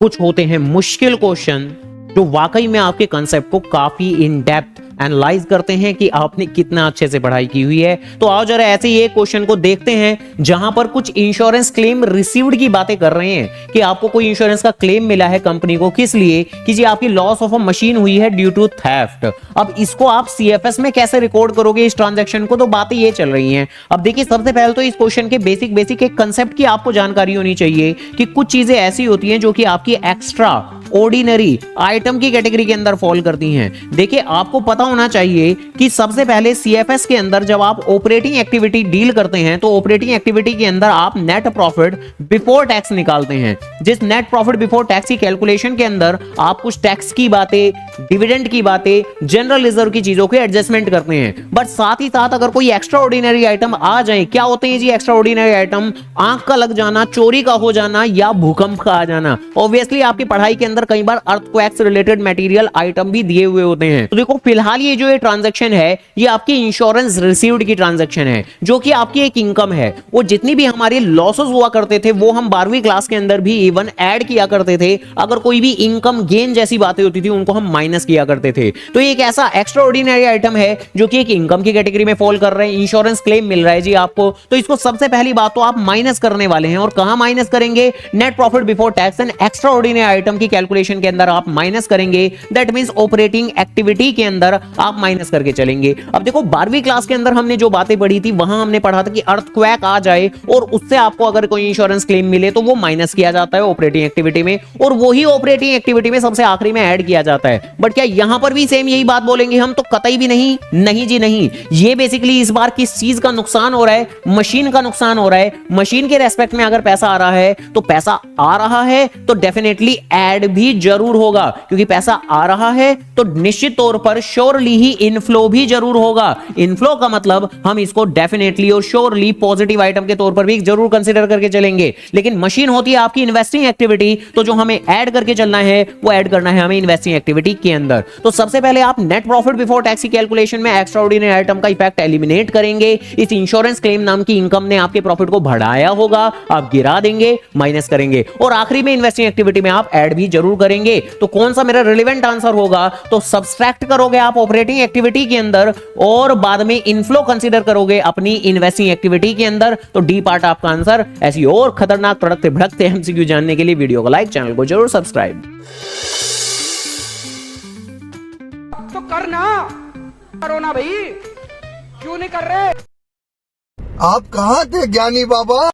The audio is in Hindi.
कुछ होते हैं मुश्किल क्वेश्चन जो वाकई में आपके कंसेप्ट को काफी इन डेप्थ एनालाइज करते हैं कि आपने कितना अच्छे से पढ़ाई की हुई है। तो आओ जरा ऐसे ही एक क्वेश्चन को देखते हैं जहां पर कुछ इंश्योरेंस क्लेम रिसीव्ड की बातें कर रहे हैं कि आपको कोई इंश्योरेंस का क्लेम मिला है कंपनी को, किस लिए कि जी आपकी लॉस ऑफ अ मशीन हुई है ड्यू टू थेफ्ट। अब इसको आप सीएफएस में कैसे रिकॉर्ड करोगे इस ट्रांजैक्शन को, तो बातें ये चल रही हैं। अब देखिए सबसे पहले तो इस क्वेश्चन के बेसिक एक कंसेप्ट की आपको जानकारी होनी चाहिए कि कुछ चीजें ऐसी होती हैं जो कि आपकी एक्स्ट्रा ऑर्डिनरी आइटम की कैटेगरी के अंदर फॉल करती हैं। देखिए आपको पता होना चाहिए कि सबसे पहले सीएफएस के अंदर जब आप ऑपरेटिंग एक्टिविटी डील करते हैं तो ऑपरेटिंग एक्टिविटी के अंदर आप नेट प्रॉफिट बिफोर टैक्स निकालते हैं। जिस नेट प्रॉफिट बिफोर टैक्स की कैलकुलेशन के अंदर आप कुछ टैक्स की बातें, डिविडेंड की बातें, जनरल रिजर्व की चीजों के एडजस्टमेंट करते हैं। बट साथ ही साथ अगर कोई एक्स्ट्रा ऑर्डिनरी आइटम आ जाए, क्या होते हैं जी एक्स्ट्रा ऑर्डिनरी आइटम? आंख का लग जाना, चोरी का हो जाना या भूकंप का आ जाना। ऑब्वियसली आपकी पढ़ाई के अंदर कई बार अर्थक्वेक्स रिलेटेड मटेरियल आइटम भी दिए हुए होते हैं। तो देखो फिलहाल ये जो ये ट्रांजैक्शन है ये आपकी इंश्योरेंस रिसीव्ड की ट्रांजैक्शन है जो कि आपकी एक इनकम है। वो जितनी भी हमारी लॉसेस हुआ करते थे वो हम 12वीं क्लास के अंदर भी इवन ऐड किया करते थे। अगर कोई भी इनकम गेन जैसी बातें होती थी उनको हम माइनस किया करते थे। तो एक ऐसा एक्स्ट्रा ऑर्डिनरी आइटम है जो कि एक इनकम की कैटेगरी में फॉल कर रहे हैं। इंश्योरेंस क्लेम मिल रहा है जी आपको, तो इसको सबसे पहली बात तो आप माइनस करने वाले हैं। और कहां माइनस करेंगे? Net profit before tax and extra ordinary item की कैलकुलेशन के अंदर आप माइनस करेंगे। दैट मींस ऑपरेटिंग एक्टिविटी के अंदर आप माइनस करके चलेंगे। अब देखो 12वीं क्लास के अंदर हमने जो बातें पढ़ी थी वहां हमने पढ़ा था कि अर्थक्वेक आ जाए और उससे आपको अगर कोई इंश्योरेंस क्लेम मिले तो वो माइनस किया जाता है ऑपरेटिंग एक्टिविटी में, और वही ऑपरेटिंग एक्टिविटी में सबसे आखिरी में ऐड किया जाता है। बट क्या यहां पर भी सेम यही बात बोलेंगे हम? तो कतई भी नहीं। नहीं जी नहीं। ये बेसिकली इस बार किस चीज का नुकसान हो रहा है? मशीन का नुकसान हो रहा है। मशीन के रेस्पेक्ट में अगर पैसा आ रहा है तो पैसा आ रहा है तो डेफिनेटली ऐड भी जरूर होगा, क्योंकि पैसा आ रहा है तो निश्चित तौर पर श्योरली ही इनफ्लो भी जरूर होगा। इनफ्लो का मतलब हम इसको डेफिनेटली और श्योरली पॉजिटिव आइटम के तौर पर भी जरूर कंसीडर करके चलेंगे। लेकिन मशीन होती है आपकी इन्वेस्टिंग एक्टिविटी, तो जो हमें ऐड करके चलना है वो ऐड करना है हमें इन्वेस्टिंग एक्टिविटी के अंदर। तो सबसे पहले आप नेट प्रॉफिट बिफोर टैक्स की कैलकुलेशन में एक्स्ट्रा ऑर्डिनरी आइटम का इफेक्ट एलिमिनेट करेंगे। इस इंश्योरेंस क्लेम नाम की इनकम ने आपके प्रॉफिट को बढ़ाया होगा, आप गिरा देंगे, माइनस करेंगे, और आखिरी में इन्वेस्टिंग एक्टिविटी में आप ऐड भी जरूर करेंगे। तो कौन सा मेरा रिलेवेंट आंसर होगा? तो सब्सट्रैक्ट करोगे आप ऑपरेटिंग एक्टिविटी के अंदर और बाद में इनफ्लो कंसीडर करोगे अपनी इन्वेस्टिंग एक्टिविटी के अंदर। तो डी पार्ट आपका आंसर। ऐसी और खतरनाक भड़कते भड़कते एमसीक्यू जानने के लिए वीडियो को लाइक, चैनल को जरूर सब्सक्राइब तो करना, करो ना भाई, क्यों नहीं कर रहे? आप कहाँ थे ज्ञानी बाबा?